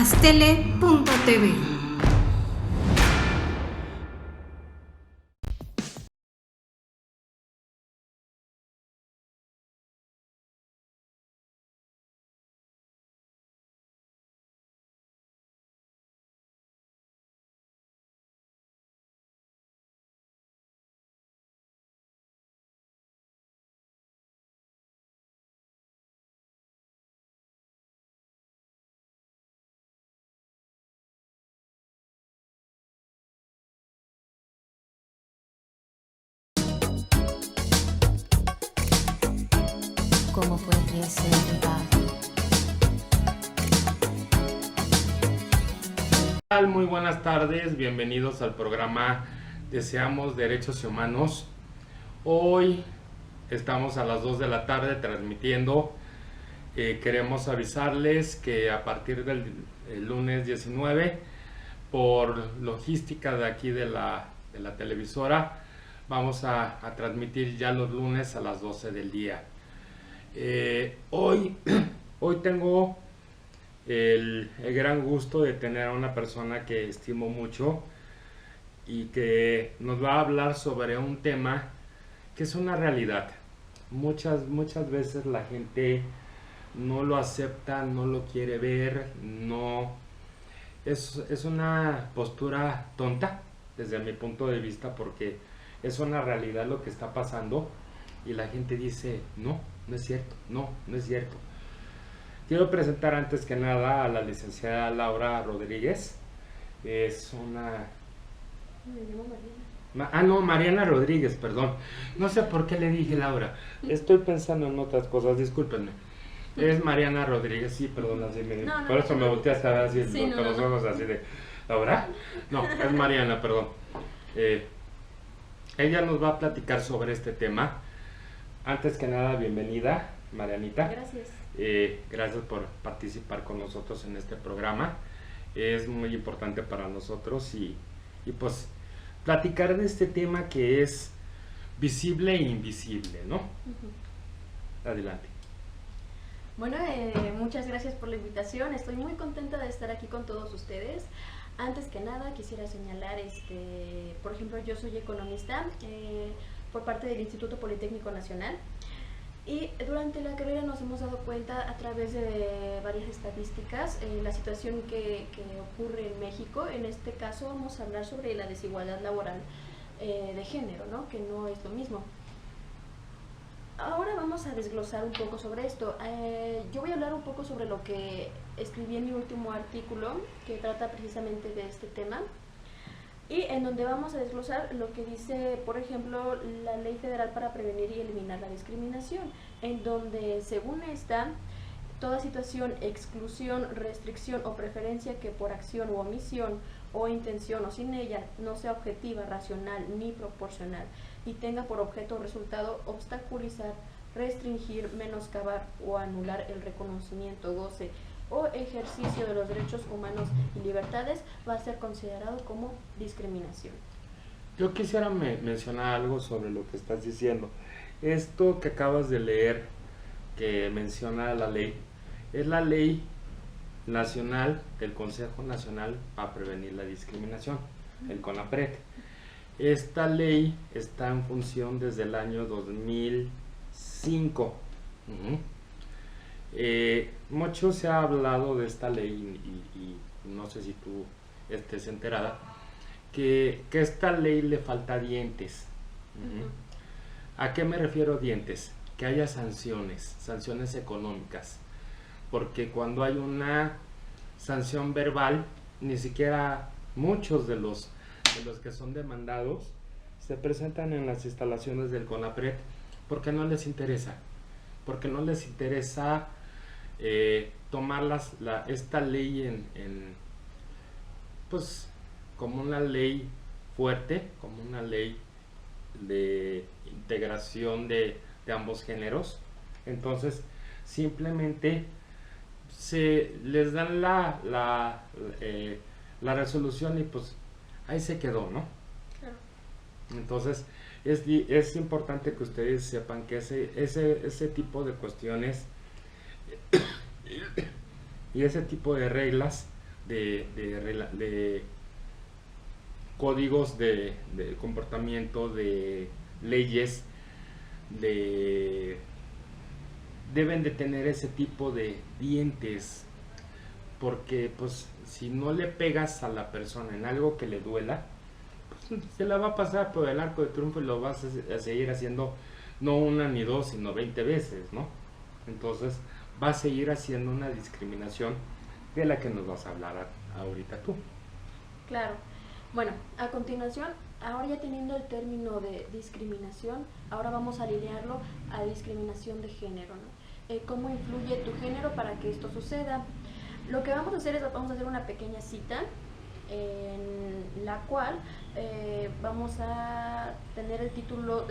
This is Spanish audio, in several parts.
maxtele.tv. ¿Cómo podría ser verdad? Muy buenas tardes, bienvenidos al programa Deseamos Derechos Humanos. Hoy estamos a las 2 de la tarde transmitiendo. Queremos avisarles que a partir del lunes 19, por logística de aquí de la televisora, vamos a transmitir ya los lunes a las 12 del día. Hoy tengo el gran gusto de tener a una persona que estimo mucho y que nos va a hablar sobre un tema que es una realidad. Muchas veces la gente no lo acepta, no lo quiere ver, no es una postura tonta desde mi punto de vista, porque es una realidad lo que está pasando y la gente dice no es cierto, no es cierto. Quiero presentar antes que nada a la licenciada Laura Rodríguez. Es una... Me llamo Mariana. no, Mariana Rodríguez, perdón. No sé por qué le dije Laura. Estoy pensando en otras cosas, discúlpenme. Es Mariana Rodríguez, sí, perdón, así me... No, por eso me volteé hasta ver así, sí, con los ojos así de... ¿Laura? No, es Mariana, perdón. Ella nos va a platicar sobre este tema. Antes que nada, bienvenida, Marianita. Gracias. Gracias por participar con nosotros en este programa. Es muy importante para nosotros y pues platicar de este tema que es visible e invisible, ¿no? Adelante. Bueno, muchas gracias por la invitación. Estoy muy contenta de estar aquí con todos ustedes. Antes que nada quisiera señalar, por ejemplo, yo soy economista por parte del Instituto Politécnico Nacional. Y durante la carrera nos hemos dado cuenta a través de varias estadísticas la situación que ocurre en México. En este caso vamos a hablar sobre la desigualdad laboral de género, ¿no? Que no es lo mismo. Ahora vamos a desglosar un poco sobre esto. Yo voy a hablar un poco sobre lo que escribí en mi último artículo, que trata precisamente de este tema, y en donde vamos a desglosar lo que dice, por ejemplo, la Ley Federal para Prevenir y Eliminar la Discriminación, en donde, según esta, toda situación, exclusión, restricción o preferencia que por acción u omisión o intención o sin ella no sea objetiva, racional ni proporcional y tenga por objeto o resultado obstaculizar, restringir, menoscabar o anular el reconocimiento, goce o ejercicio de los derechos humanos y libertades, va a ser considerado como discriminación. Yo quisiera mencionar algo sobre lo que estás diciendo. Esto que acabas de leer, que menciona la ley, es la Ley Nacional del Consejo Nacional para Prevenir la Discriminación, el CONAPRED. Esta ley está en función desde el año 2005. Mucho se ha hablado de esta ley y no sé si tú estés enterada que esta ley le falta dientes. ¿A qué me refiero dientes? Que haya sanciones económicas, porque cuando hay una sanción verbal, ni siquiera muchos de los que son demandados se presentan en las instalaciones del CONAPRED porque no les interesa, tomar esta ley pues como una ley fuerte, como una ley de integración de ambos géneros. Entonces simplemente se les dan la resolución y pues ahí se quedó, ¿no? Claro. Entonces es importante que ustedes sepan que ese tipo de cuestiones y ese tipo de reglas de códigos de comportamiento, de leyes, deben de tener ese tipo de dientes, porque pues si no le pegas a la persona en algo que le duela, pues se la va a pasar por el arco de triunfo y lo vas a seguir haciendo no una ni dos, sino 20 veces, ¿no? Entonces va a seguir haciendo una discriminación de la que nos vas a hablar ahorita tú. Claro. Bueno, a continuación, ahora ya teniendo el término de discriminación, ahora vamos a alinearlo a discriminación de género, ¿no? ¿Cómo influye tu género para que esto suceda? Lo que vamos a hacer es, vamos a hacer una pequeña cita en la cual vamos a tener el título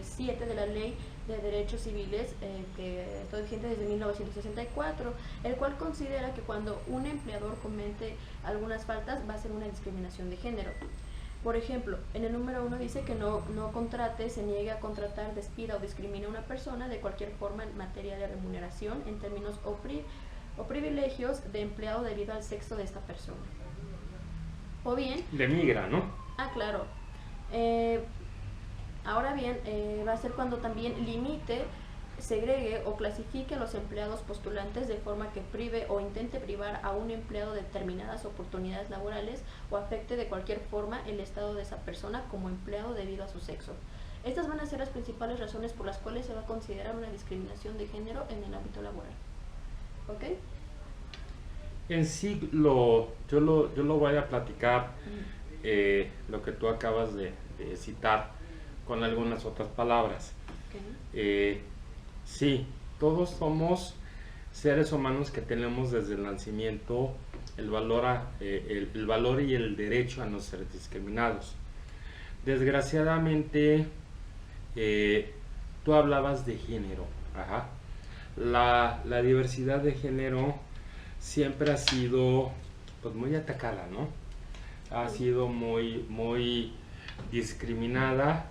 7 de la Ley de Derechos Civiles que está vigente desde 1964, el cual considera que cuando un empleador comete algunas faltas va a ser una discriminación de género. Por ejemplo, en el número 1 dice que no contrate, se niegue a contratar, despida o discrimine a una persona de cualquier forma en materia de remuneración en términos o privilegios de empleado debido al sexo de esta persona. O bien... Demigra, ¿no? Ah, claro. Ahora bien, va a ser cuando también limite, segregue o clasifique a los empleados postulantes de forma que prive o intente privar a un empleado de determinadas oportunidades laborales o afecte de cualquier forma el estado de esa persona como empleado debido a su sexo. Estas van a ser las principales razones por las cuales se va a considerar una discriminación de género en el ámbito laboral. ¿Ok? En sí, yo lo voy a platicar, lo que tú acabas de citar, con algunas otras palabras. Okay. Sí, todos somos seres humanos que tenemos desde el nacimiento el valor y el derecho a no ser discriminados. Desgraciadamente, tú hablabas de género. Ajá. La diversidad de género siempre ha sido pues muy atacada, ¿no? Ha sido muy discriminada.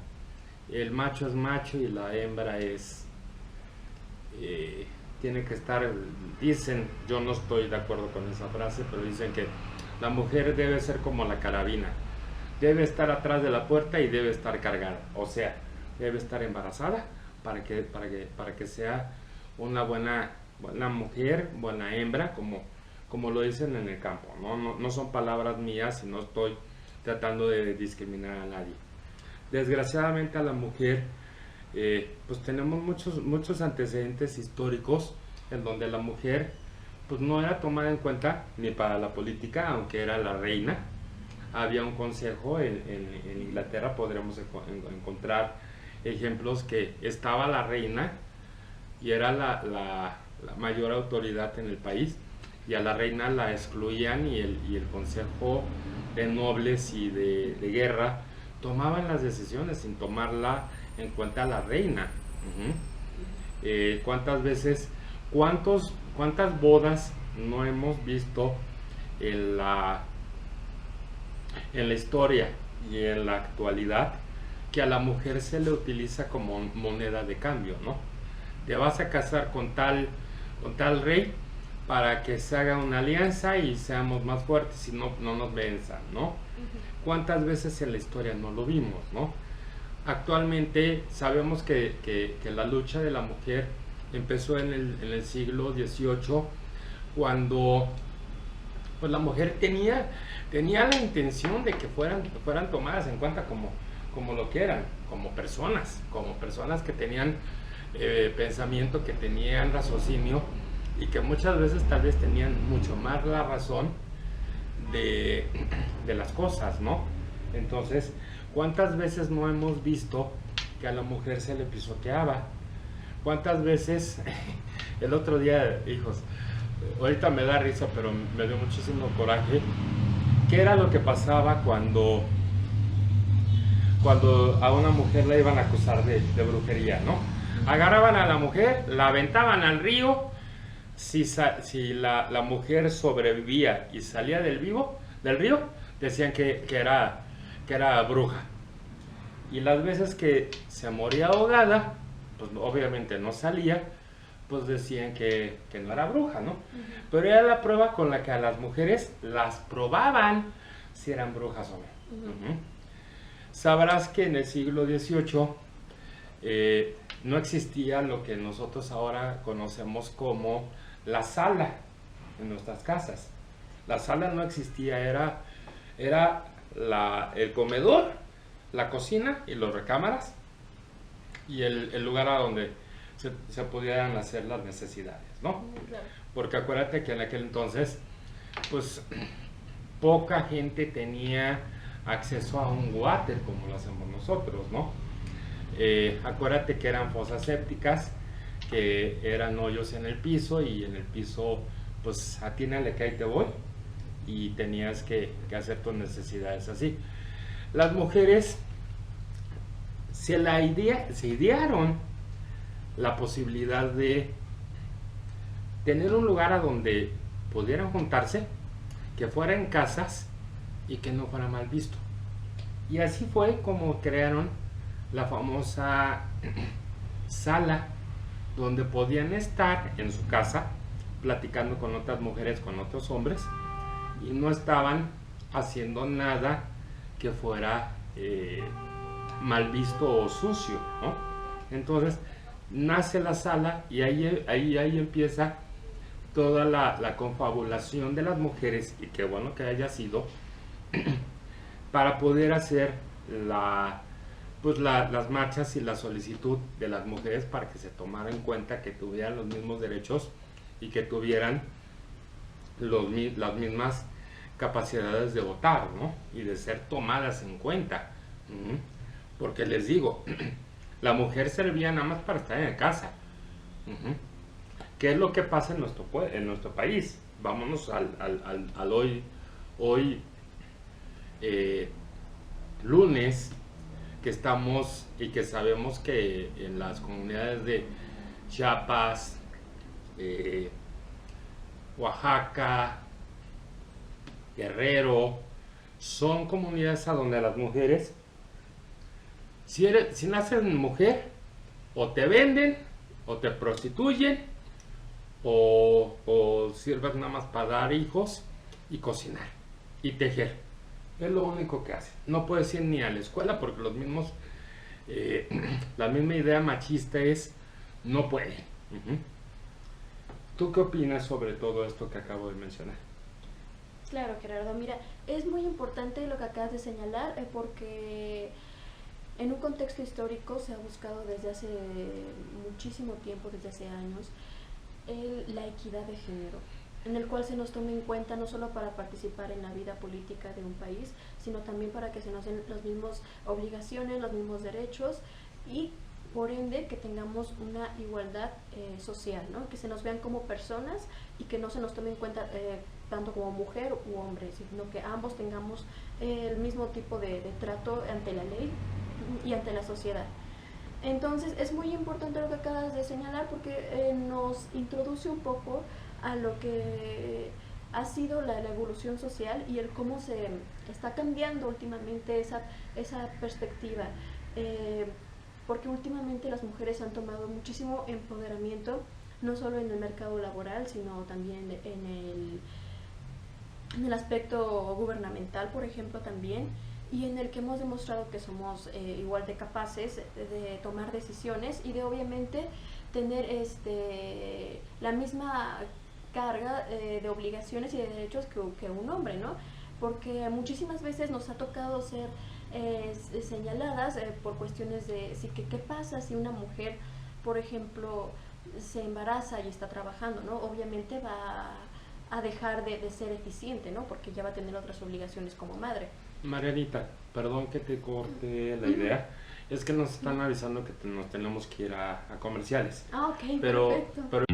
El macho es macho y la hembra es tiene que estar, dicen, yo no estoy de acuerdo con esa frase, pero dicen que la mujer debe ser como la carabina, debe estar atrás de la puerta y debe estar cargada, o sea, debe estar embarazada para que sea una buena mujer, buena hembra, como lo dicen en el campo, no son palabras mías y no estoy tratando de discriminar a nadie. Desgraciadamente a la mujer pues tenemos muchos antecedentes históricos en donde la mujer pues no era tomada en cuenta ni para la política, aunque era la reina. Había un consejo en Inglaterra, podremos encontrar ejemplos que estaba la reina y era la mayor autoridad en el país, y a la reina la excluían y el consejo de nobles y de guerra tomaban las decisiones sin tomarla en cuenta a la reina. ¿Cuántas bodas no hemos visto en la historia y en la actualidad que a la mujer se le utiliza como moneda de cambio, ¿no? Te vas a casar con tal rey para que se haga una alianza y seamos más fuertes y no nos venzan, ¿no? ¿Cuántas veces en la historia no lo vimos, no? Actualmente sabemos que la lucha de la mujer empezó en el siglo XVIII, cuando pues la mujer tenía la intención de que fueran tomadas en cuenta como lo que eran, como personas que tenían pensamiento, que tenían raciocinio y que muchas veces tal vez tenían mucho más la razón de las cosas, ¿no? Entonces, ¿cuántas veces no hemos visto que a la mujer se le pisoteaba? ¿Cuántas veces? El otro día, hijos, ahorita me da risa, pero me dio muchísimo coraje. ¿Qué era lo que pasaba cuando a una mujer la iban a acusar de brujería, ¿no? Agarraban a la mujer, la aventaban al río. Si la mujer sobrevivía y salía del río, decían que era bruja. Y las veces que se moría ahogada, pues obviamente no salía, pues decían que no era bruja, ¿no? Pero era la prueba con la que a las mujeres las probaban si eran brujas o no. Sabrás que en el siglo XVIII no existía lo que nosotros ahora conocemos como la sala en nuestras casas. La sala no existía, era el comedor, la cocina y las recámaras y el lugar a donde se pudieran hacer las necesidades, ¿no? Claro. Porque acuérdate que en aquel entonces, pues, poca gente tenía acceso a un water como lo hacemos nosotros, ¿no? Acuérdate que eran fosas sépticas, que eran hoyos en el piso y en el piso, pues, atínale que ahí te voy, y tenías que hacer tus necesidades así. Las mujeres se idearon la posibilidad de tener un lugar a donde pudieran juntarse, que fuera en casas y que no fuera mal visto. Y así fue como crearon la famosa sala donde podían estar en su casa platicando con otras mujeres, con otros hombres, y no estaban haciendo nada que fuera mal visto o sucio, ¿no? Entonces nace la sala y ahí empieza toda la confabulación de las mujeres, y qué bueno que haya sido, para poder hacer las marchas y la solicitud de las mujeres para que se tomara en cuenta que tuvieran los mismos derechos y que tuvieran las mismas capacidades de votar, ¿no? Y de ser tomadas en cuenta. Porque les digo, la mujer servía nada más para estar en casa. ¿Qué es lo que pasa en nuestro país? Vámonos al hoy lunes, que estamos y que sabemos que en las comunidades de Chiapas, Oaxaca, Guerrero, son comunidades a donde las mujeres, si naces mujer, o te venden, o te prostituyen, o sirves nada más para dar hijos y cocinar y tejer. Es lo único que hacen. No puedes ir ni a la escuela porque la misma idea machista es no pueden. ¿Tú qué opinas sobre todo esto que acabo de mencionar? Claro, Gerardo, mira, es muy importante lo que acabas de señalar, porque en un contexto histórico se ha buscado desde hace muchísimo tiempo, desde hace años, la equidad de género, en el cual se nos tome en cuenta no solo para participar en la vida política de un país, sino también para que se nos den las mismas obligaciones, los mismos derechos, y por ende que tengamos una igualdad social, ¿no? Que se nos vean como personas y que no se nos tome en cuenta tanto como mujer u hombre, sino que ambos tengamos el mismo tipo de trato ante la ley y ante la sociedad. Entonces es muy importante lo que acabas de señalar, porque nos introduce un poco a lo que ha sido la evolución social y el cómo se está cambiando últimamente esa perspectiva, porque últimamente las mujeres han tomado muchísimo empoderamiento, no solo en el mercado laboral, sino también en el aspecto gubernamental, por ejemplo, también, y en el que hemos demostrado que somos igual de capaces de tomar decisiones y de obviamente tener la misma carga de obligaciones y de derechos que un hombre, ¿no? Porque muchísimas veces nos ha tocado ser señaladas por cuestiones de qué pasa si una mujer, por ejemplo, se embaraza y está trabajando, ¿no? Obviamente va a dejar de ser eficiente, ¿no? Porque ya va a tener otras obligaciones como madre. Marianita, perdón que te corte la idea, es que nos están avisando que nos tenemos que ir a comerciales. Ah, ok, Perfecto. Pero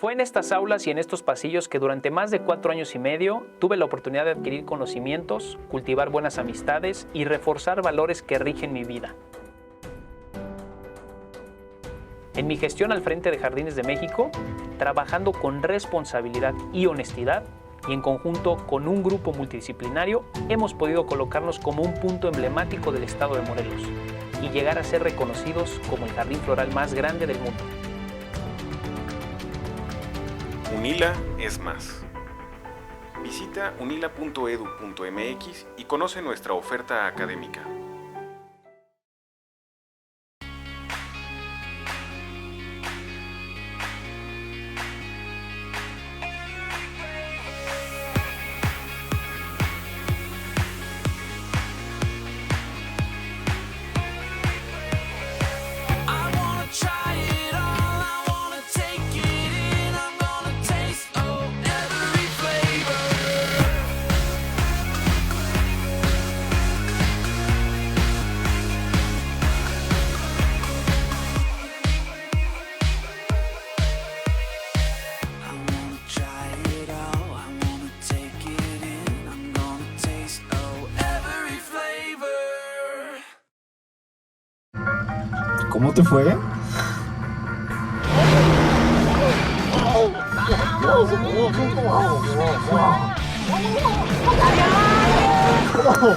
Fue en estas aulas y en estos pasillos que durante más de 4 años y medio tuve la oportunidad de adquirir conocimientos, cultivar buenas amistades y reforzar valores que rigen mi vida. En mi gestión al frente de Jardines de México, trabajando con responsabilidad y honestidad, y en conjunto con un grupo multidisciplinario, hemos podido colocarnos como un punto emblemático del estado de Morelos y llegar a ser reconocidos como el jardín floral más grande del mundo. UNILA es más. Visita unila.edu.mx y conoce nuestra oferta académica. ¿Cómo te fue?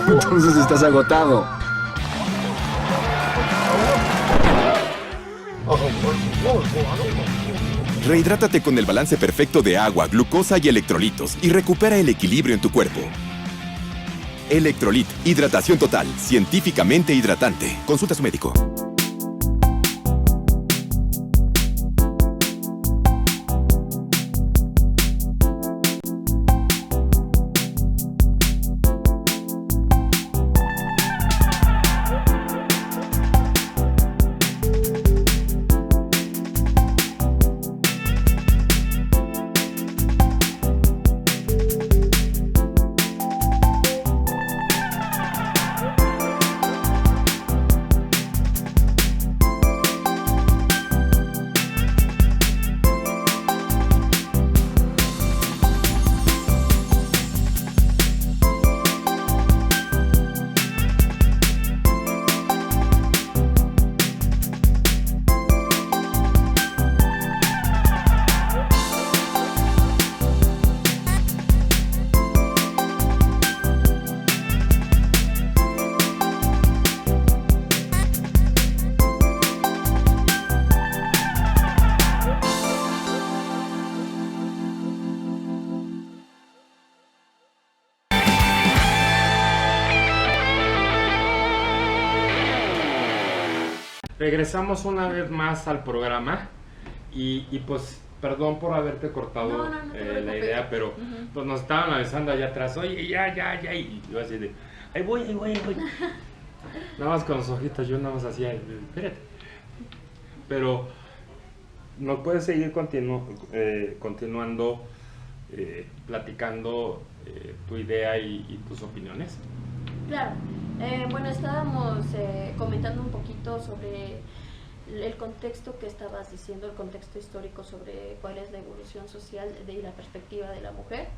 Entonces estás agotado. Rehidrátate con el balance perfecto de agua, glucosa y electrolitos y recupera el equilibrio en tu cuerpo. Electrolit, hidratación total, científicamente hidratante. Consulta a su médico. Regresamos una vez más al programa y pues perdón por haberte cortado No te la preocupes. idea, pero pues nos estaban avisando allá atrás, oye, ya, y yo así de, ahí voy. Nada más con los ojitos, yo nada más hacía, espérate. Pero nos puedes seguir continuando platicando tu idea y tus opiniones. Claro. Bueno, estábamos comentando un poquito sobre el contexto que estabas diciendo, el contexto histórico sobre cuál es la evolución social y la perspectiva de la mujer.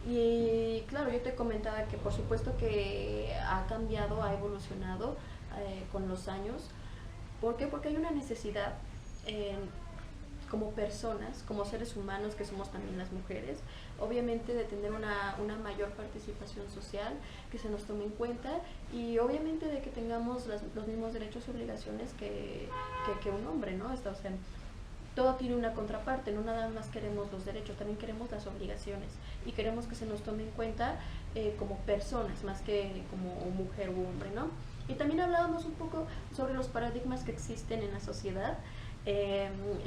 Y claro, yo te comentaba que por supuesto que ha cambiado, ha evolucionado con los años. ¿Por qué? Porque hay una necesidad como personas, como seres humanos que somos también las mujeres, obviamente de tener una mayor participación social, que se nos tome en cuenta y obviamente de que tengamos los mismos derechos y obligaciones que un hombre, ¿no? O sea, todo tiene una contraparte, no nada más queremos los derechos, también queremos las obligaciones y queremos que se nos tome en cuenta como personas, más que como mujer u hombre, ¿no? Y también hablábamos un poco sobre los paradigmas que existen en la sociedad.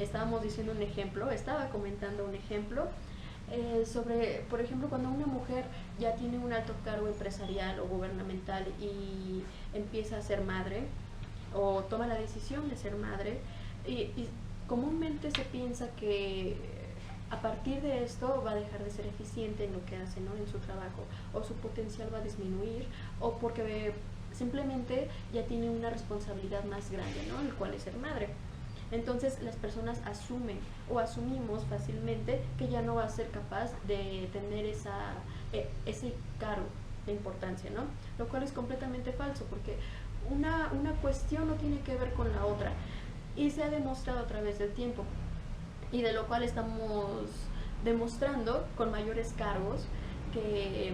Estábamos diciendo un ejemplo, estaba comentando un ejemplo sobre, por ejemplo, cuando una mujer ya tiene un alto cargo empresarial o gubernamental y empieza a ser madre o toma la decisión de ser madre y comúnmente se piensa que a partir de esto va a dejar de ser eficiente en lo que hace, ¿no? En su trabajo, o su potencial va a disminuir, o porque simplemente ya tiene una responsabilidad más grande, ¿no? El cual es ser madre. Entonces las personas asumen o asumimos fácilmente que ya no va a ser capaz de tener ese cargo de importancia, ¿no? Lo cual es completamente falso, porque una cuestión no tiene que ver con la otra, y se ha demostrado a través del tiempo, y de lo cual estamos demostrando con mayores cargos que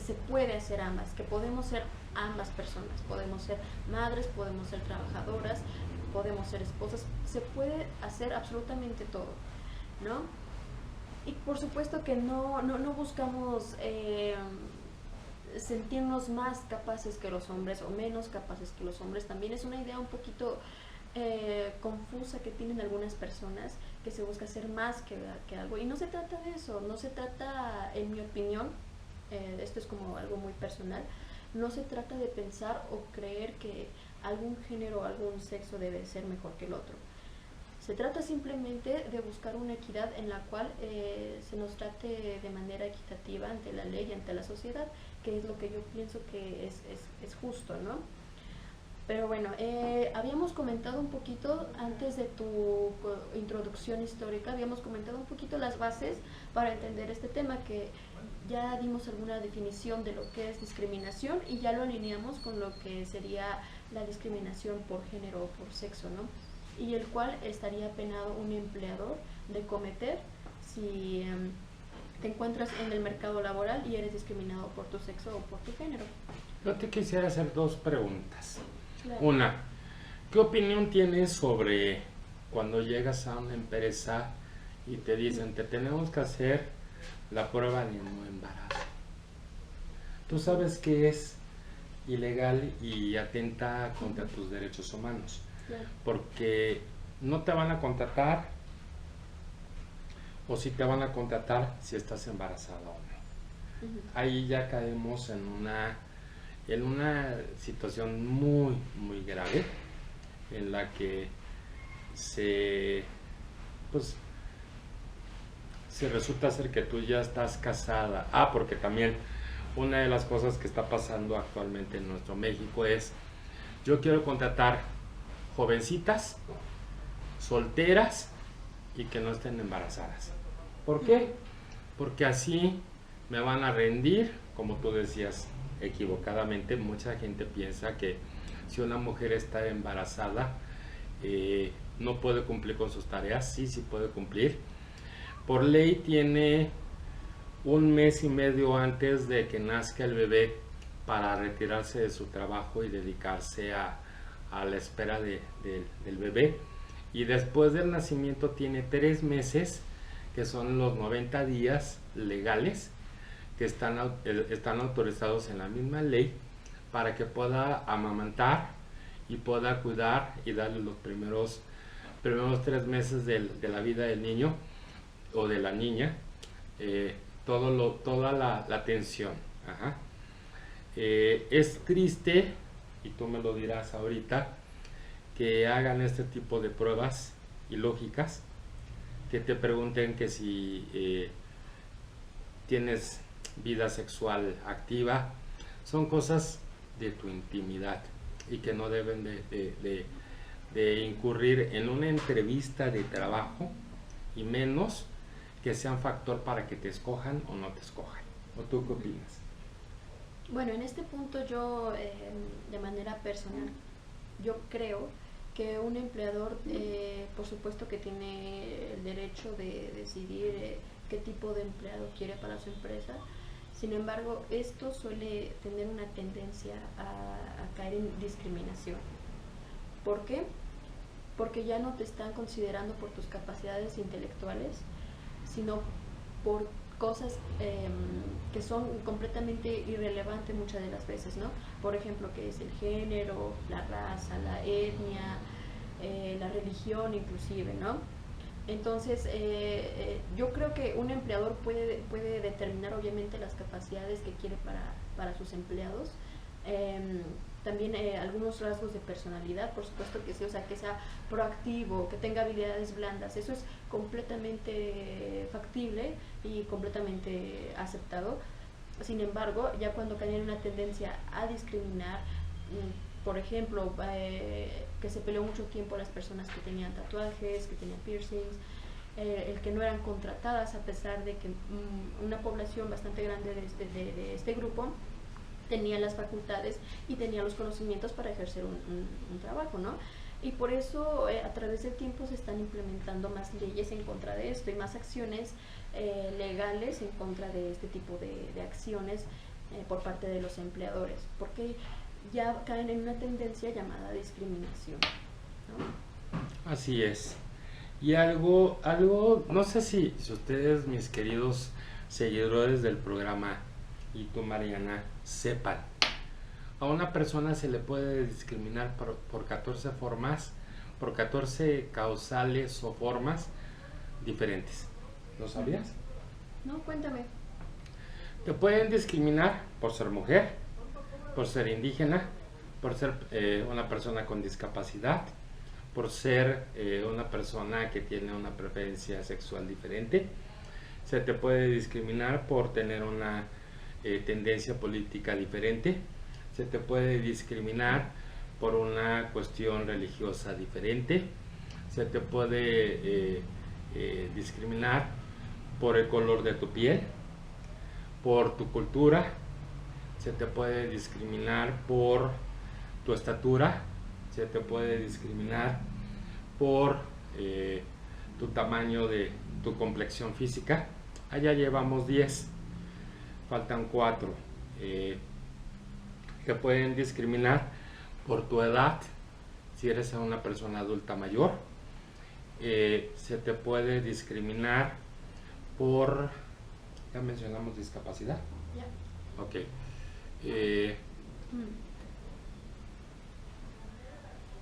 se puede hacer ambas, que podemos ser ambas personas, podemos ser madres, podemos ser trabajadoras, podemos ser esposas, se puede hacer absolutamente todo, ¿no? Y por supuesto que no buscamos sentirnos más capaces que los hombres o menos capaces que los hombres. También es una idea un poquito confusa que tienen algunas personas, que se busca hacer más que algo, y no se trata de eso, no se trata, en mi opinión, esto es como algo muy personal, no se trata de pensar o creer que algún género o algún sexo debe ser mejor que el otro. Se trata simplemente de buscar una equidad en la cual se nos trate de manera equitativa ante la ley y ante la sociedad, que es lo que yo pienso que es justo, ¿no? Pero bueno, habíamos comentado un poquito, antes de tu introducción histórica, habíamos comentado un poquito las bases para entender este tema, que ya dimos alguna definición de lo que es discriminación y ya lo alineamos con lo que sería la discriminación por género o por sexo, ¿no? Y el cual estaría penado un empleador de cometer si te encuentras en el mercado laboral y eres discriminado por tu sexo o por tu género. Yo te quisiera hacer dos preguntas. Claro. Una, ¿qué opinión tienes sobre cuando llegas a una empresa y te dicen, te tenemos que hacer la prueba de no embarazo? Tú sabes que es ilegal y atenta contra tus derechos humanos, Claro. porque no te van a contratar, o si te van a contratar si estás embarazada o no. Ujú. Ahí ya caemos en una situación muy, muy grave, en la que se resulta ser que tú ya estás casada. Porque también una de las cosas que está pasando actualmente en nuestro México es, yo quiero contratar jovencitas, solteras y que no estén embarazadas. ¿Por qué? Porque así me van a rendir, como tú decías equivocadamente. Mucha gente piensa que si una mujer está embarazada no puede cumplir con sus tareas. Sí puede cumplir. Por ley tiene 1 mes y medio antes de que nazca el bebé para retirarse de su trabajo y dedicarse a la espera del bebé, y después del nacimiento tiene 3 meses, que son los 90 días legales que están autorizados en la misma ley, para que pueda amamantar y pueda cuidar y darle los primeros 3 meses de la vida del niño o de la niña, toda la atención. Ajá. Es triste, y tú me lo dirás ahorita, que hagan este tipo de pruebas ilógicas, que te pregunten que si tienes vida sexual activa. Son cosas de tu intimidad y que no deben de incurrir en una entrevista de trabajo, y menos que sean factor para que te escojan o no te escojan. ¿O tú qué opinas? Bueno, en este punto yo, de manera personal, yo creo que un empleador, por supuesto que tiene el derecho de decidir qué tipo de empleado quiere para su empresa. Sin embargo, esto suele tener una tendencia a caer en discriminación. ¿Por qué? Porque ya no te están considerando por tus capacidades intelectuales, sino por cosas que son completamente irrelevantes muchas de las veces, ¿no? Por ejemplo, que es el género, la raza, la etnia, la religión inclusive, ¿no? Entonces, yo creo que un empleador puede determinar obviamente las capacidades que quiere para sus empleados. También algunos rasgos de personalidad, por supuesto que sí, o sea, que sea proactivo, que tenga habilidades blandas, eso es completamente factible y completamente aceptado. Sin embargo, ya cuando cae en una tendencia a discriminar, por ejemplo, que se peleó mucho tiempo las personas que tenían tatuajes, que tenían piercings, el que no eran contratadas, a pesar de que una población bastante grande de este grupo tenía las facultades y tenía los conocimientos para ejercer un trabajo, ¿no? Y por eso a través del tiempo se están implementando más leyes en contra de esto y más acciones legales en contra de este tipo de acciones por parte de los empleadores, porque ya caen en una tendencia llamada discriminación, ¿no? Así es. Y algo, no sé si ustedes, mis queridos seguidores del programa, y tú, Mariana, sepan, a una persona se le puede discriminar por 14 formas, por 14 causales o formas diferentes. ¿Lo sabías? No, cuéntame. Te pueden discriminar por ser mujer, por ser indígena, por ser una persona con discapacidad, por ser una persona que tiene una preferencia sexual diferente. Se te puede discriminar por tener una tendencia política diferente. Se te puede discriminar por una cuestión religiosa diferente. Se te puede discriminar por el color de tu piel, por tu cultura. Se te puede discriminar por tu estatura. Se te puede discriminar por tu tamaño de tu complexión física. Allá llevamos 10, faltan 4. Te pueden discriminar por tu edad, si eres una persona adulta mayor. Se te puede discriminar por, ya mencionamos discapacidad. Ya. Ok.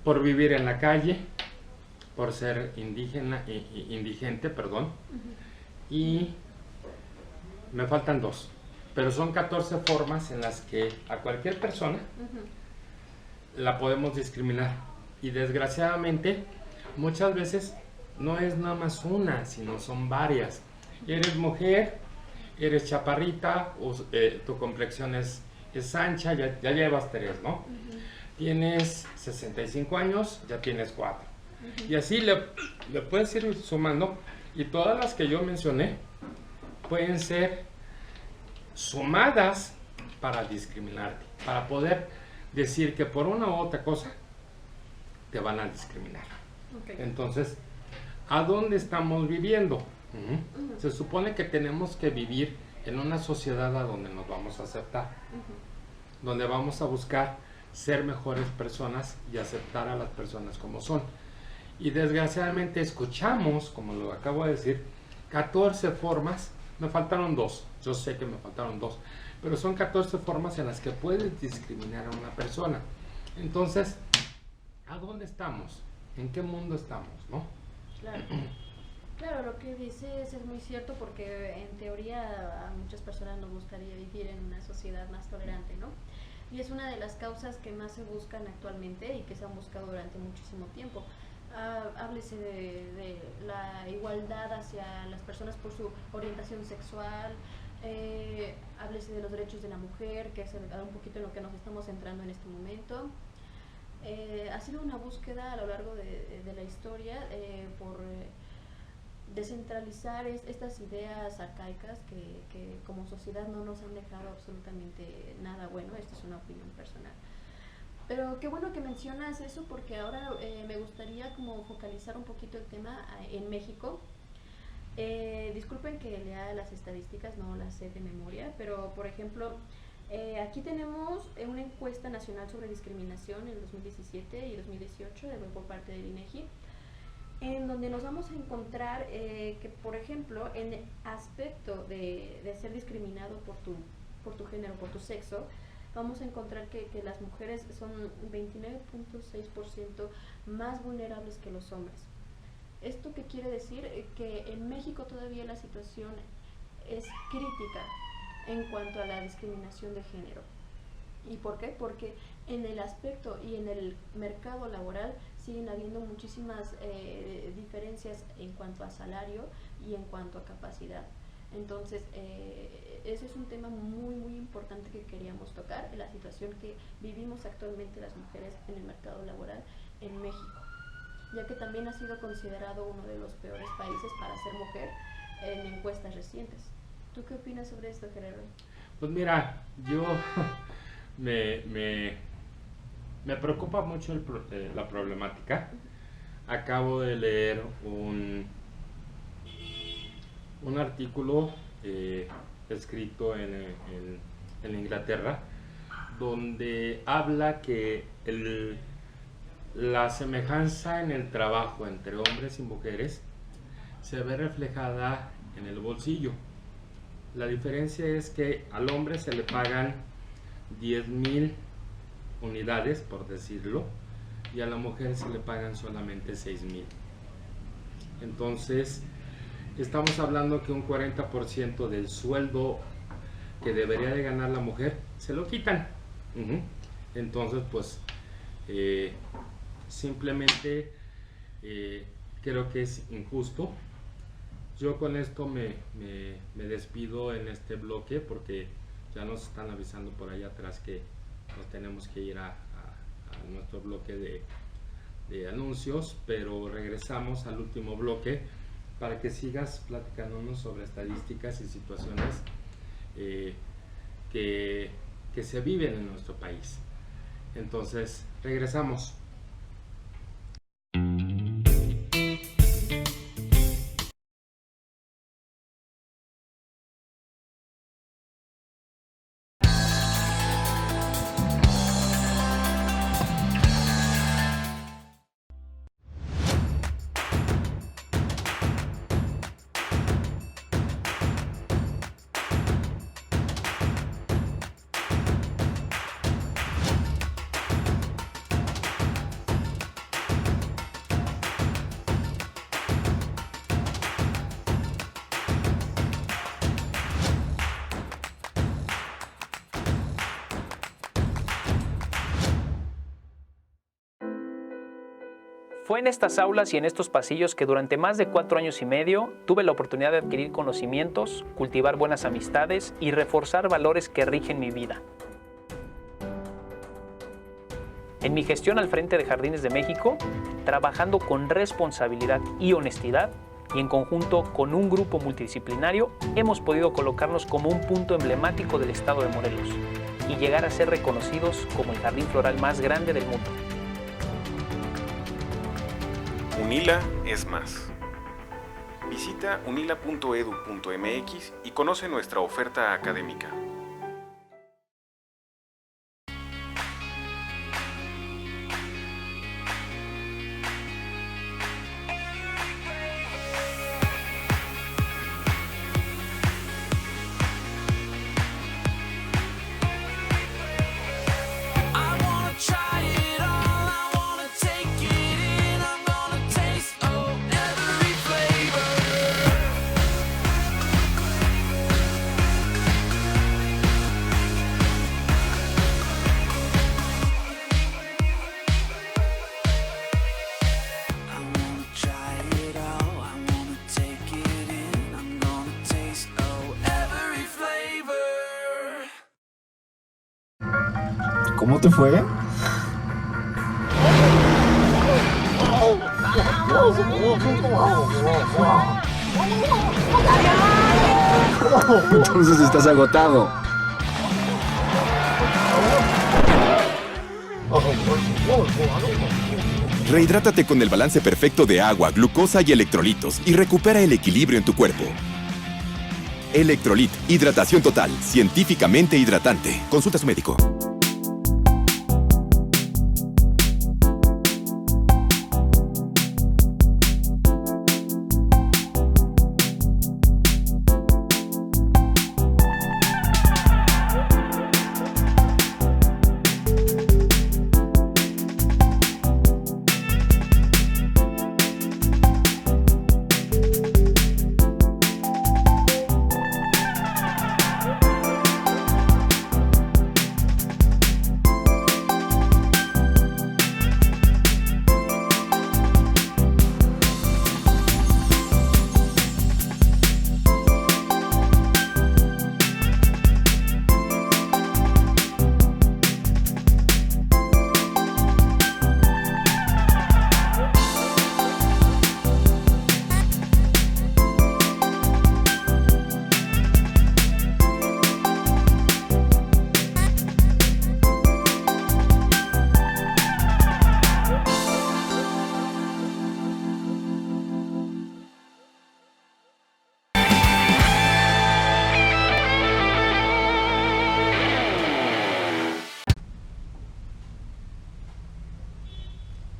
Por vivir en la calle, por ser indígena, indigente, perdón. Y me faltan 2, pero son 14 formas en las que a cualquier persona la podemos discriminar. Y desgraciadamente, muchas veces no es nada más una, sino son varias. Eres mujer, eres chaparrita, tu complexión es ancha, ya llevas 3, ¿no? Tienes 65 años, ya tienes 4. Y así le puedes ir sumando. Y todas las que yo mencioné pueden ser sumadas para discriminarte, para poder decir que por una u otra cosa te van a discriminar. Okay. Entonces, ¿a dónde estamos viviendo? Se supone que tenemos que vivir en una sociedad a donde nos vamos a aceptar, donde vamos a buscar ser mejores personas y aceptar a las personas como son. Y desgraciadamente escuchamos, como lo acabo de decir, 14 formas, me faltaron 2, yo sé que me faltaron 2, pero son 14 formas en las que puedes discriminar a una persona. Entonces, ¿a dónde estamos? ¿En qué mundo estamos, no? Claro. Claro, lo que dices es muy cierto, porque en teoría a muchas personas nos gustaría vivir en una sociedad más tolerante, ¿no? Y es una de las causas que más se buscan actualmente y que se han buscado durante muchísimo tiempo. Háblese de la igualdad hacia las personas por su orientación sexual, háblese de los derechos de la mujer, que es un poquito en lo que nos estamos centrando en este momento. Ha sido una búsqueda a lo largo de la historia por descentralizar estas ideas arcaicas que como sociedad no nos han dejado absolutamente nada bueno. Esta es una opinión personal. Pero qué bueno que mencionas eso, porque ahora me gustaría como focalizar un poquito el tema en México. Disculpen que lea las estadísticas, no las sé de memoria, pero por ejemplo, aquí tenemos una encuesta nacional sobre discriminación en 2017 y 2018 por parte del INEGI, en donde nos vamos a encontrar que, por ejemplo, en el aspecto de ser discriminado por tu género, por tu sexo, vamos a encontrar que las mujeres son 29.6% más vulnerables que los hombres. ¿Esto qué quiere decir? Que en México todavía la situación es crítica en cuanto a la discriminación de género. ¿Y por qué? Porque en el aspecto y en el mercado laboral siguen habiendo muchísimas diferencias en cuanto a salario y en cuanto a capacidad. Entonces, ese es un tema muy muy importante que queríamos tocar, la situación que vivimos actualmente las mujeres en el mercado laboral en México, ya que también ha sido considerado uno de los peores países para ser mujer en encuestas recientes. ¿Tú qué opinas sobre esto, Gerardo? Pues mira, yo me preocupa mucho la problemática. Acabo de leer un artículo escrito en Inglaterra, donde habla que la semejanza en el trabajo entre hombres y mujeres se ve reflejada en el bolsillo. La diferencia es que al hombre se le pagan 10,000 unidades, por decirlo, y a la mujer se le pagan solamente 6,000. Entonces, estamos hablando que un 40% del sueldo que debería de ganar la mujer se lo quitan. Entonces, pues, simplemente creo que es injusto. Yo con esto me despido en este bloque, porque ya nos están avisando por allá atrás que nos tenemos que ir a nuestro bloque de anuncios, pero regresamos al último bloque para que sigas platicándonos sobre estadísticas y situaciones que se viven en nuestro país. Entonces, regresamos. Fue en estas aulas y en estos pasillos que durante más de 4 años y medio tuve la oportunidad de adquirir conocimientos, cultivar buenas amistades y reforzar valores que rigen mi vida. En mi gestión al frente de Jardines de México, trabajando con responsabilidad y honestidad, y en conjunto con un grupo multidisciplinario, hemos podido colocarnos como un punto emblemático del estado de Morelos y llegar a ser reconocidos como el jardín floral más grande del mundo. UNILA es más. Visita unila.edu.mx y conoce nuestra oferta académica. ¿Cómo te fue? Entonces estás agotado. Rehidrátate con el balance perfecto de agua, glucosa y electrolitos y recupera el equilibrio en tu cuerpo. Electrolit, hidratación total, científicamente hidratante. Consulta a su médico.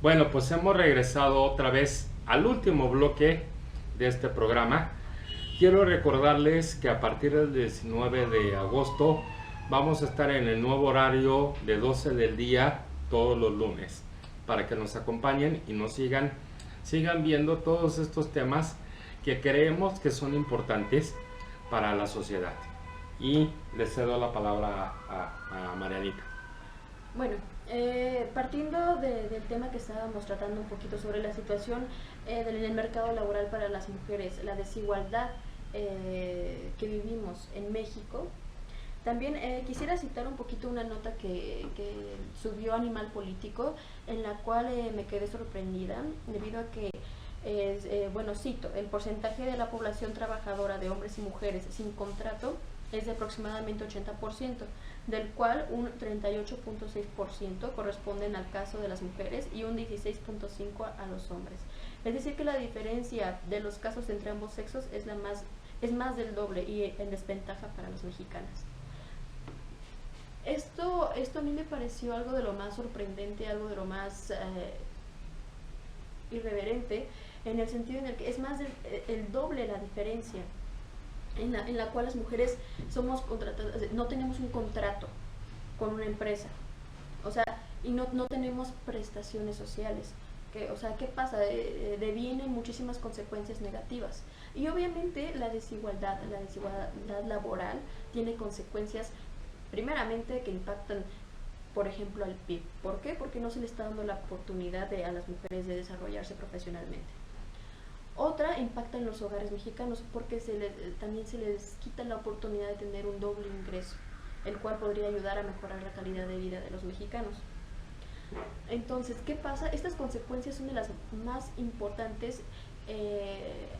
Bueno, pues hemos regresado otra vez al último bloque de este programa. Quiero recordarles que a partir del 19 de agosto vamos a estar en el nuevo horario de 12 del día todos los lunes, para que nos acompañen y nos sigan viendo todos estos temas que creemos que son importantes para la sociedad. Y le cedo la palabra a Marianita. Bueno, partiendo del tema que estábamos tratando un poquito sobre la situación en el mercado laboral para las mujeres, la desigualdad que vivimos en México, también quisiera citar un poquito una nota que subió Animal Político, en la cual me quedé sorprendida debido a que, bueno, cito, el porcentaje de la población trabajadora de hombres y mujeres sin contrato es de aproximadamente 80%, del cual un 38.6% corresponden al caso de las mujeres y un 16.5% a los hombres. Es decir, que la diferencia de los casos entre ambos sexos es más del doble y en desventaja para las mexicanas. Esto a mí me pareció algo de lo más sorprendente, algo de lo más irreverente, en el sentido en el que es más el doble la diferencia, en la cual las mujeres somos contratadas, no tenemos un contrato con una empresa, o sea, y no tenemos prestaciones sociales. O sea, ¿qué pasa? Devienen muchísimas consecuencias negativas. Y obviamente la desigualdad laboral tiene consecuencias, primeramente, que impactan, por ejemplo, al PIB. ¿Por qué? Porque no se le está dando la oportunidad a las mujeres de desarrollarse profesionalmente. Otra impacta en los hogares mexicanos porque también se les quita la oportunidad de tener un doble ingreso, el cual podría ayudar a mejorar la calidad de vida de los mexicanos. Entonces, ¿qué pasa? Estas consecuencias son de las más importantes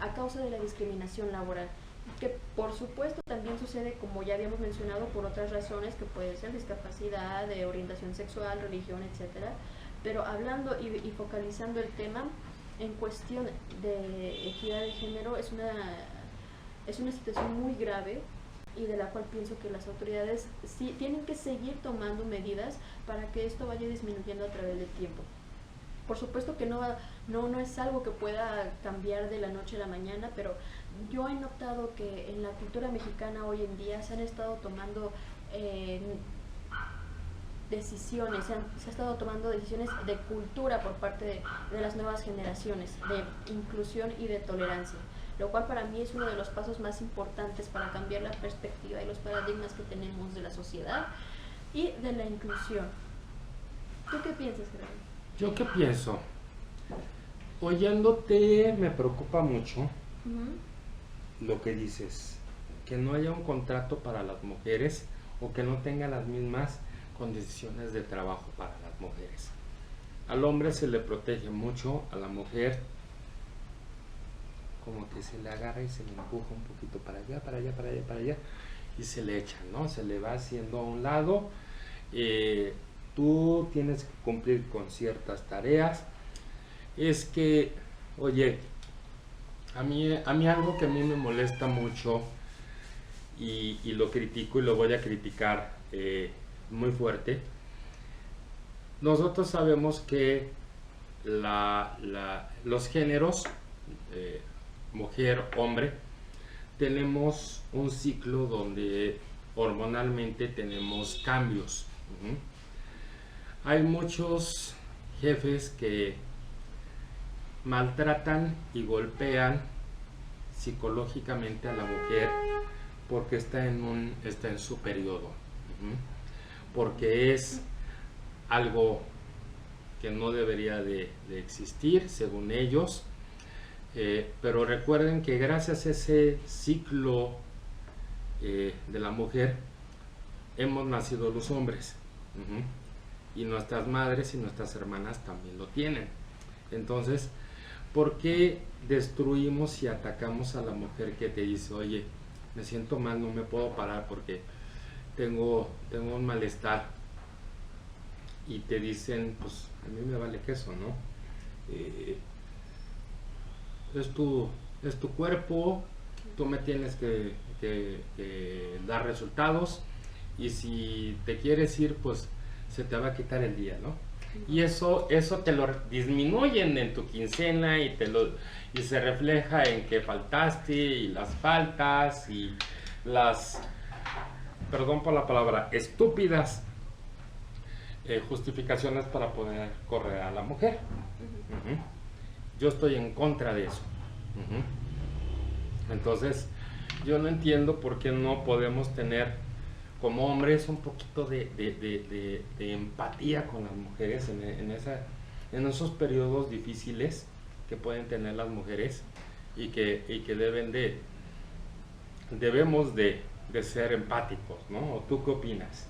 a causa de la discriminación laboral, que por supuesto también sucede, como ya habíamos mencionado, por otras razones que puede ser discapacidad, de orientación sexual, religión, etcétera. Pero hablando y focalizando el tema en cuestión de equidad de género, es una situación muy grave y de la cual pienso que las autoridades sí tienen que seguir tomando medidas para que esto vaya disminuyendo a través del tiempo. Por supuesto que no es algo que pueda cambiar de la noche a la mañana, pero yo he notado que en la cultura mexicana hoy en día se han estado tomando decisiones, se ha estado tomando decisiones de cultura por parte de las nuevas generaciones, de inclusión y de tolerancia, lo cual para mí es uno de los pasos más importantes para cambiar la perspectiva y los paradigmas que tenemos de la sociedad y de la inclusión. ¿Tú qué piensas, Gerardo? ¿Yo qué pienso? Oyéndote me preocupa mucho lo que dices, que no haya un contrato para las mujeres o que no tengan las mismas condiciones de trabajo para las mujeres. Al hombre se le protege mucho, a la mujer como que se le agarra y se le empuja un poquito para allá, para allá, para allá, para allá, y se le echa, ¿no? Se le va haciendo a un lado. Tú tienes que cumplir con ciertas tareas. Es que, oye, a mí algo que a mí me molesta mucho y lo critico y lo voy a criticar muy fuerte. Nosotros sabemos que los géneros, mujer, hombre, tenemos un ciclo donde hormonalmente tenemos cambios. Hay muchos jefes que maltratan y golpean psicológicamente a la mujer porque está en su periodo, porque es algo que no debería de existir según ellos, pero recuerden que gracias a ese ciclo de la mujer hemos nacido los hombres, y nuestras madres y nuestras hermanas también lo tienen. Entonces, ¿por qué destruimos y atacamos a la mujer que te dice, oye, me siento mal, no me puedo parar porque tengo un malestar? Y te dicen, pues a mí me vale queso, ¿no? Es tu cuerpo, tú me tienes que dar resultados, y si te quieres ir, pues se te va a quitar el día, ¿no? y eso te lo disminuyen en tu quincena y se refleja en que faltaste y las faltas y las, perdón por la palabra, estúpidas justificaciones para poder correr a la mujer. Uh-huh. Yo estoy en contra de eso. Uh-huh. Entonces, yo no entiendo por qué no podemos tener como hombres un poquito de empatía con las mujeres en esos periodos difíciles que pueden tener las mujeres y que debemos de ser empáticos, ¿no? ¿Tú qué opinas?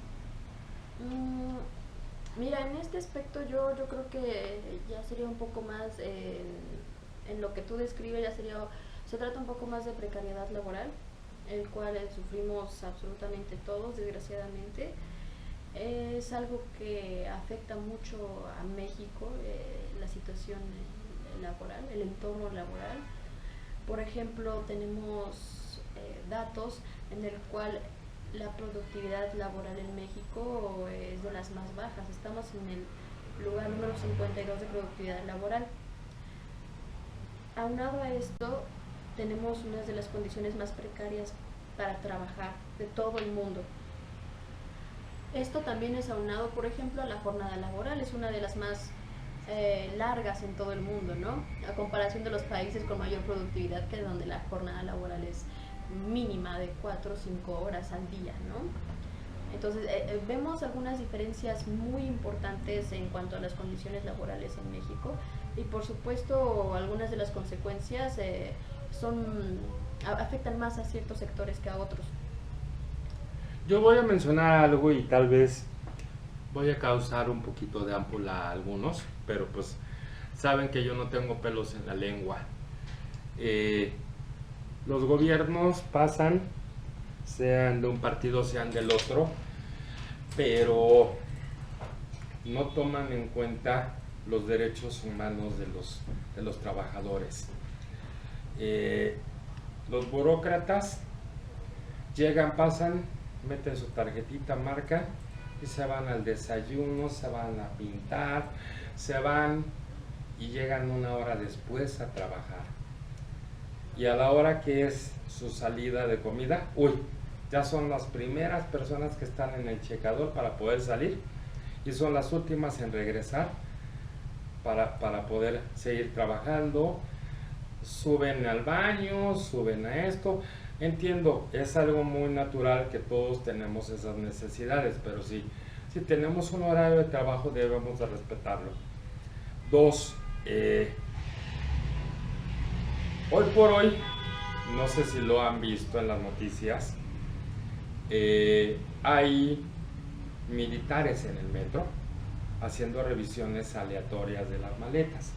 Mira, en este aspecto yo creo que ya sería un poco más en lo que tú describes, se trata un poco más de precariedad laboral, el cual sufrimos absolutamente todos, desgraciadamente. Es algo que afecta mucho a México, la situación laboral, el entorno laboral. Por ejemplo, tenemos datos en el cual la productividad laboral en México es de las más bajas. Estamos en el lugar número 52 de productividad laboral. Aunado a esto, tenemos una de las condiciones más precarias para trabajar de todo el mundo. Esto también es aunado, por ejemplo, a la jornada laboral. Es una de las más largas en todo el mundo, ¿no? A comparación de los países con mayor productividad, que donde la jornada laboral es mínima de 4 o 5 horas al día, ¿no? Entonces vemos algunas diferencias muy importantes en cuanto a las condiciones laborales en México, y por supuesto algunas de las consecuencias afectan más a ciertos sectores que a otros. Yo voy a mencionar algo y tal vez voy a causar un poquito de ámpula a algunos, pero pues saben que yo no tengo pelos en la lengua. Los gobiernos pasan, sean de un partido, sean del otro, pero no toman en cuenta los derechos humanos de los trabajadores. Los burócratas llegan, pasan, meten su tarjetita, marcan y se van al desayuno, se van a pintar, se van y llegan una hora después a trabajar. Y a la hora que es su salida de comida, ya son las primeras personas que están en el checador para poder salir y son las últimas en regresar para poder seguir trabajando. Suben al baño, suben a esto. Entiendo, es algo muy natural que todos tenemos esas necesidades, pero si tenemos un horario de trabajo debemos de respetarlo. 2, hoy por hoy, no sé si lo han visto en las noticias, hay militares en el metro haciendo revisiones aleatorias de las maletas.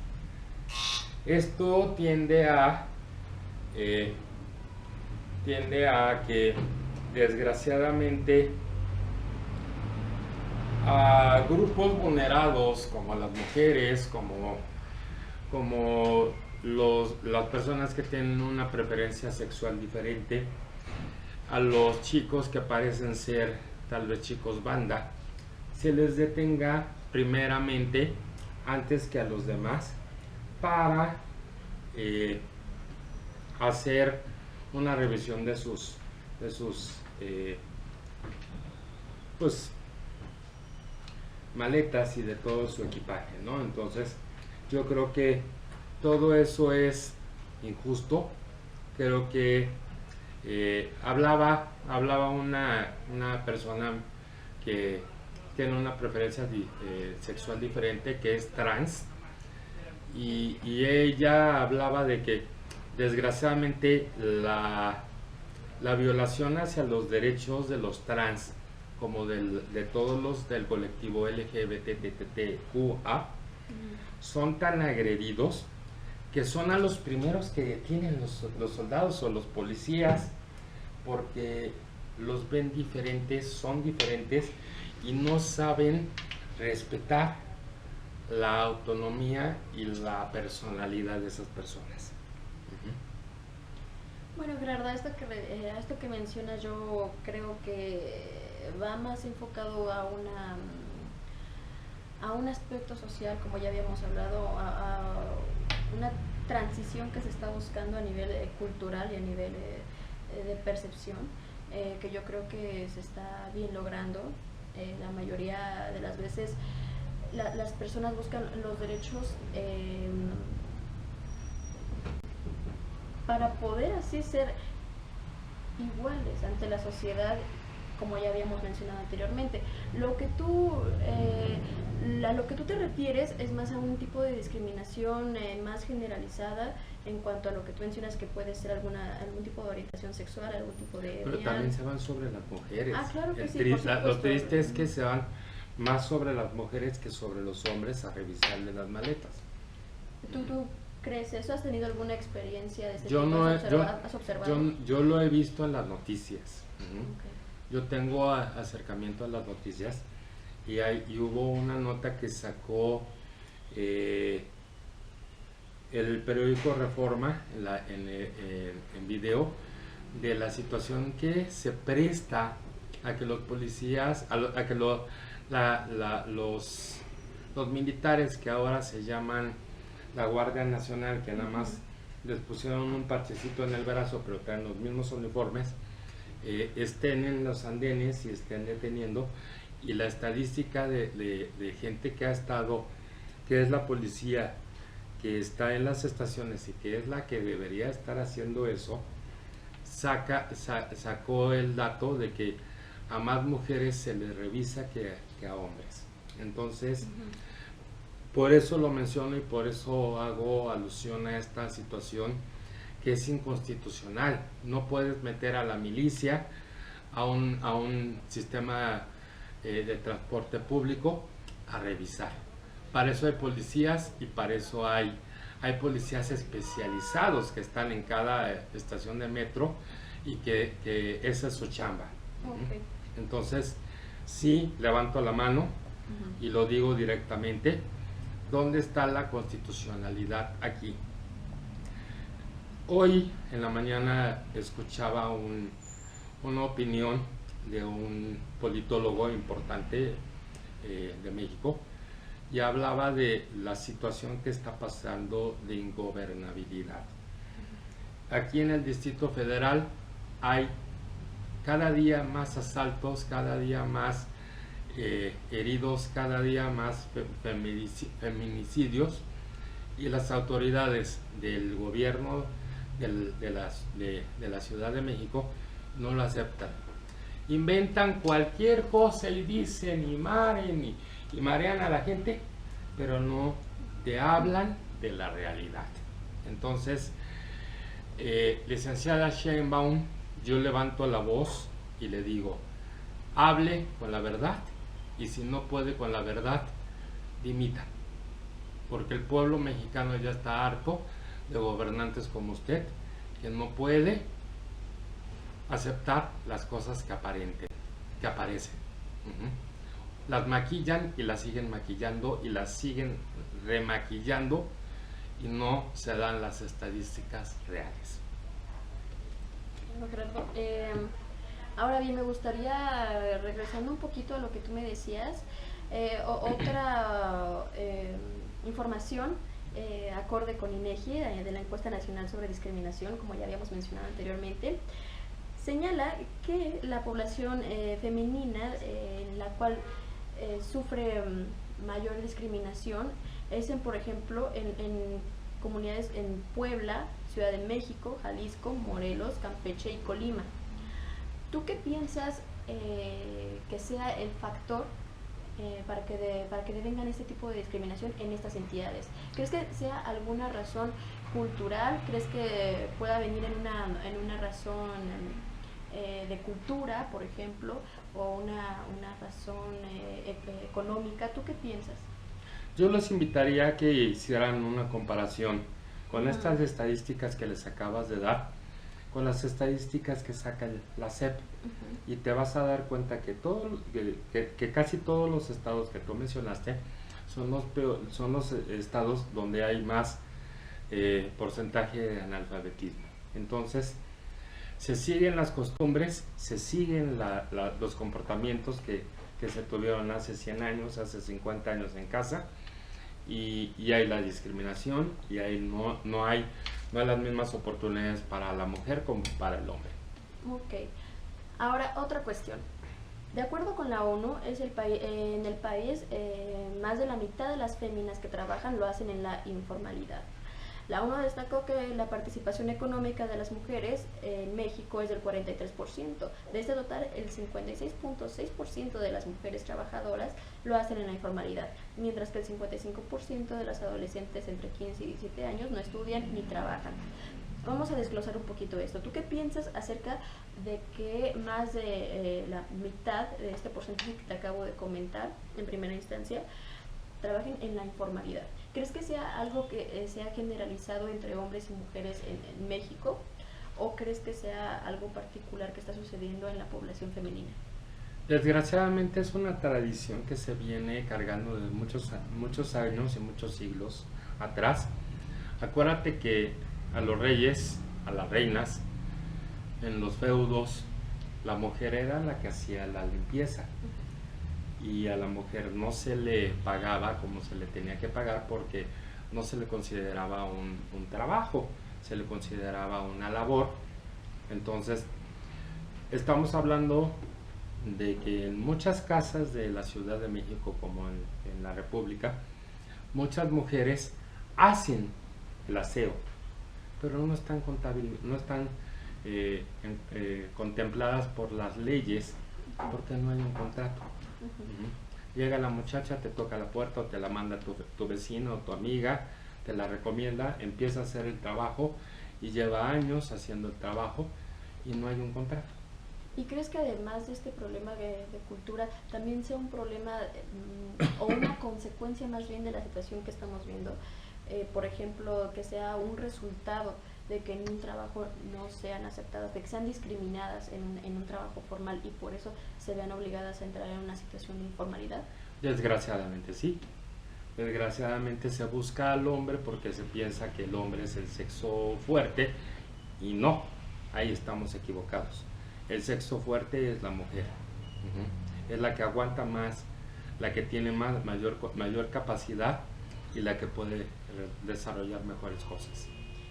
Esto tiende a que desgraciadamente a grupos vulnerados como a las mujeres, como las personas que tienen una preferencia sexual diferente, a los chicos que parecen ser tal vez chicos banda, se les detenga primeramente antes que a los demás para hacer una revisión de sus pues maletas y de todo su equipaje, ¿no? Entonces yo creo que todo eso es injusto. Creo que hablaba una persona que tiene una preferencia sexual diferente, que es trans, y ella hablaba de que desgraciadamente la violación hacia los derechos de los trans, como de todos los del colectivo LGBTQA, son tan agredidos que son a los primeros que detienen los soldados o los policías, porque los ven diferentes, son diferentes y no saben respetar la autonomía y la personalidad de esas personas. Bueno, Gerardo, esto que mencionas, yo creo que va más enfocado a a un aspecto social, como ya habíamos hablado, a una transición que se está buscando a nivel cultural y a nivel de percepción, que yo creo que se está bien logrando. La mayoría de las veces las personas buscan los derechos para poder así ser iguales ante la sociedad, como ya habíamos mencionado anteriormente. Lo que tú te refieres es más a un tipo de discriminación más generalizada en cuanto a lo que tú mencionas, que puede ser algún tipo de orientación sexual, algún tipo de... Pero también se van sobre las mujeres. Claro que sí, por Lo supuesto. triste es que se van más sobre las mujeres que sobre los hombres a revisarle las maletas. ¿Tú crees eso? ¿Has tenido alguna experiencia de este Yo tipo? no ¿Has he- observado? yo lo he visto en las noticias. Ujú. Ok. Yo tengo acercamiento a las noticias y hubo una nota que sacó el periódico Reforma en video de la situación que se presta a que los policías, a que los militares, que ahora se llaman la Guardia Nacional, que nada más les pusieron un parchecito en el brazo, pero traen los mismos uniformes, estén en los andenes y estén deteniendo. Y la estadística de gente que ha estado, que es la policía, que está en las estaciones y que es la que debería estar haciendo eso, sacó el dato de que a más mujeres se les revisa que a hombres. Entonces, por eso lo menciono y por eso hago alusión a esta situación que es inconstitucional. No puedes meter a la milicia a un sistema de transporte público a revisar. Para eso hay policías y para eso hay policías especializados que están en cada estación de metro y que esa es su chamba. Okay. Entonces, sí, levanto la mano y lo digo directamente. ¿Dónde está la constitucionalidad aquí? Hoy en la mañana escuchaba una opinión de un politólogo importante de México y hablaba de la situación que está pasando de ingobernabilidad. Aquí en el Distrito Federal hay cada día más asaltos, cada día más heridos, cada día más feminicidios, y las autoridades del gobierno de la Ciudad de México no lo aceptan. Inventan cualquier cosa y dicen y marean a la gente, pero no te hablan de la realidad. Entonces, licenciada Sheinbaum, yo levanto la voz y le digo, hable con la verdad, y si no puede con la verdad, dimita, porque el pueblo mexicano ya está harto de gobernantes como usted, que no puede aceptar las cosas que aparecen. Las maquillan y las siguen maquillando y las siguen remaquillando y no se dan las estadísticas reales. Gerardo, ahora bien, me gustaría, regresando un poquito a lo que tú me decías, otra información acorde con INEGI, de la Encuesta Nacional sobre Discriminación, como ya habíamos mencionado anteriormente, señala que la población femenina en la cual sufre mayor discriminación es por ejemplo, en comunidades en Puebla, Ciudad de México, Jalisco, Morelos, Campeche y Colima. ¿Tú qué piensas que sea el factor para que devengan este tipo de discriminación en estas entidades? ¿Crees que sea alguna razón cultural? ¿Crees que pueda venir en una razón de cultura, por ejemplo, o una razón económica? ¿Tú qué piensas? Yo les invitaría a que hicieran una comparación con estas estadísticas que les acabas de dar, con las estadísticas que saca la SEP, y te vas a dar cuenta que casi todos los estados que tú mencionaste son los estados donde hay más porcentaje de analfabetismo. Entonces, se siguen las costumbres, se siguen los comportamientos que se tuvieron hace 100 años, hace 50 años en casa, y hay la discriminación, y ahí no hay las mismas oportunidades para la mujer como para el hombre. Ok. Ahora, otra cuestión. De acuerdo con la ONU, en el país más de la mitad de las féminas que trabajan lo hacen en la informalidad. La ONU destacó que la participación económica de las mujeres en México es del 43%. De este total, el 56.6% de las mujeres trabajadoras lo hacen en la informalidad, mientras que el 55% de las adolescentes entre 15 y 17 años no estudian ni trabajan. Vamos a desglosar un poquito esto. ¿Tú qué piensas acerca de que más de la mitad de este porcentaje que te acabo de comentar en primera instancia trabajen en la informalidad? ¿Crees que sea algo que sea generalizado entre hombres y mujeres en México? ¿O crees que sea algo particular que está sucediendo en la población femenina? Desgraciadamente es una tradición que se viene cargando de muchos años y muchos siglos atrás. Acuérdate que a los reyes, a las reinas, en los feudos, la mujer era la que hacía la limpieza. Y a la mujer no se le pagaba como se le tenía que pagar porque no se le consideraba un trabajo, se le consideraba una labor. Entonces, estamos hablando de que en muchas casas de la Ciudad de México, como en la República, muchas mujeres hacen el aseo, pero no están contempladas por las leyes porque no hay un contrato. Llega la muchacha, te toca la puerta o te la manda tu vecino o tu amiga, te la recomienda, empieza a hacer el trabajo y lleva años haciendo el trabajo y no hay un contrato. ¿Y crees que además de este problema de cultura también sea un problema o una consecuencia más bien de la situación que estamos viendo? Por ejemplo, que sea un resultado de que en un trabajo no sean aceptadas, de que sean discriminadas en un trabajo formal y por eso se vean obligadas a entrar en una situación de informalidad? Desgraciadamente sí. Desgraciadamente se busca al hombre porque se piensa que el hombre es el sexo fuerte y no, ahí estamos equivocados. El sexo fuerte es la mujer. Es la que aguanta más, la que tiene mayor capacidad y la que puede desarrollar mejores cosas.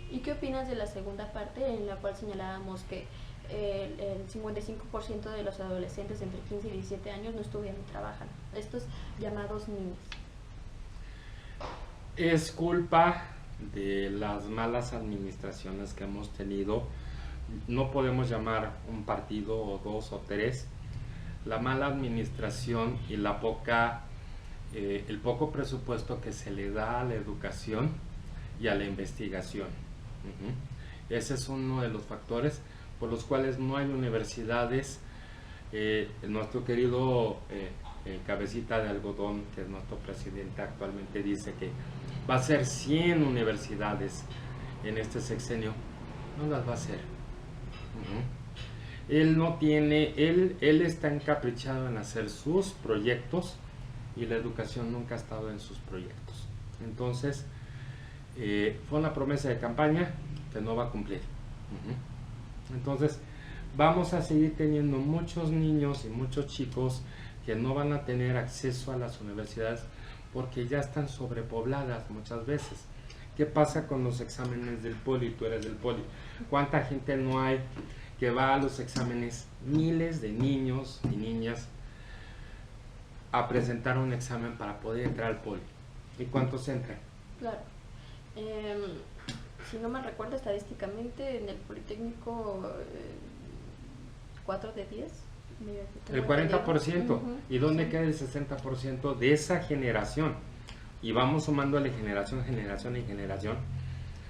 ¿Y qué opinas de la segunda parte en la cual señalábamos que el 55% de los adolescentes entre 15 y 17 años no estudian ni trabajan? Estos llamados niños. Es culpa de las malas administraciones que hemos tenido. No podemos llamar un partido o dos o tres. La mala administración y el poco presupuesto que se le da a la educación y a la investigación. Ese es uno de los factores por los cuales no hay universidades. Nuestro querido Cabecita de Algodón, que es nuestro presidente actualmente, dice que va a ser 100 universidades en este sexenio. No las va a hacer. Él está encaprichado en hacer sus proyectos y la educación nunca ha estado en sus proyectos. Entonces, fue una promesa de campaña que no va a cumplir. Entonces, vamos a seguir teniendo muchos niños y muchos chicos que no van a tener acceso a las universidades porque ya están sobrepobladas muchas veces. ¿Qué pasa con los exámenes del poli? Tú eres del poli. ¿Cuánta gente no hay que va a los exámenes? Miles de niños y niñas a presentar un examen para poder entrar al poli. ¿Y cuántos entran? Claro. Si no me recuerdo, estadísticamente en el Politécnico 4 de 10. El 40%. ¿Y dónde queda el 60% de esa generación? Y vamos sumándole generación y generación.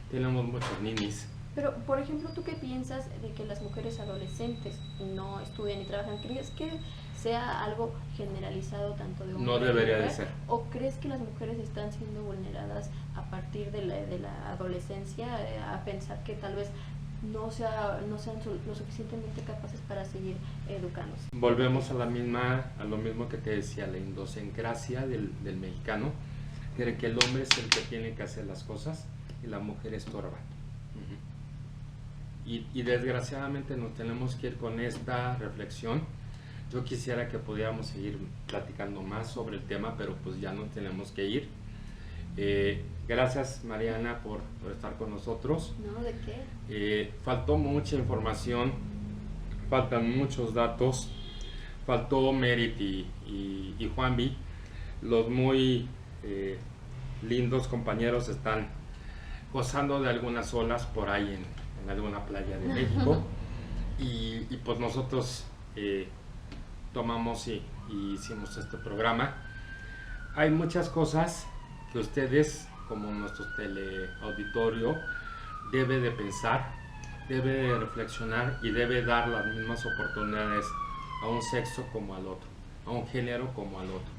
Tenemos muchos ninis. Pero, por ejemplo, ¿tú qué piensas de que las mujeres adolescentes no estudian y trabajan? ¿Crees que sea algo generalizado tanto de hombre No debería y mujer? de ser. ¿O crees que las mujeres están siendo vulneradas a partir de la adolescencia a pensar que tal vez no sean lo suficientemente capaces para seguir educándose? Volvemos a lo mismo que te decía, la idiosincrasia del mexicano, de que el hombre es el que tiene que hacer las cosas y la mujer estorba. Y desgraciadamente nos tenemos que ir con esta reflexión Yo quisiera que pudiéramos seguir platicando más sobre el tema, pero pues ya nos tenemos que ir. Gracias, Mariana, por estar con nosotros. ¿No? ¿De qué? Faltó mucha información, faltan muchos datos, faltó Merit y Juanvi. Los muy lindos compañeros están gozando de algunas olas por ahí en alguna playa de México. Y pues nosotros tomamos y hicimos este programa. Hay muchas cosas que ustedes, como nuestro teleauditorio, debe de pensar, debe de reflexionar y debe dar las mismas oportunidades a un sexo como al otro, a un género como al otro.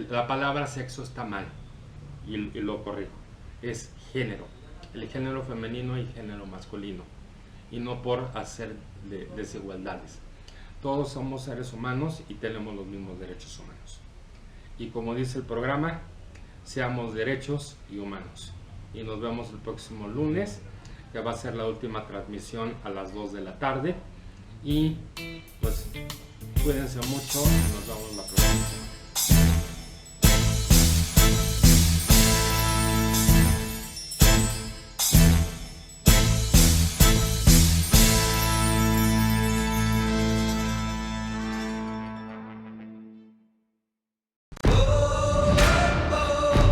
La palabra sexo está mal y lo corrijo, es género, el género femenino y género masculino, y no por hacer desigualdades. Todos somos seres humanos y tenemos los mismos derechos humanos. Y como dice el programa, seamos derechos y humanos. Y nos vemos el próximo lunes, que va a ser la última transmisión a las 2 de la tarde. Y pues cuídense mucho y nos vemos la próxima semana.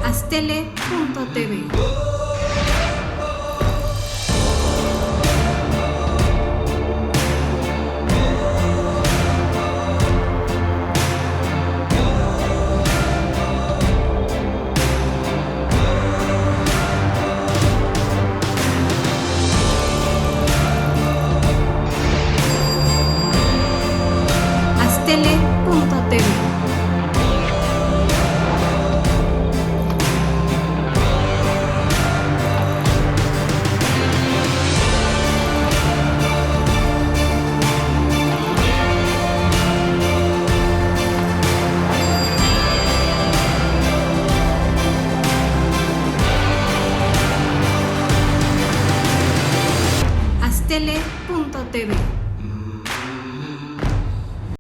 Aztele.tv. Aztele.tv. Aztele.tv.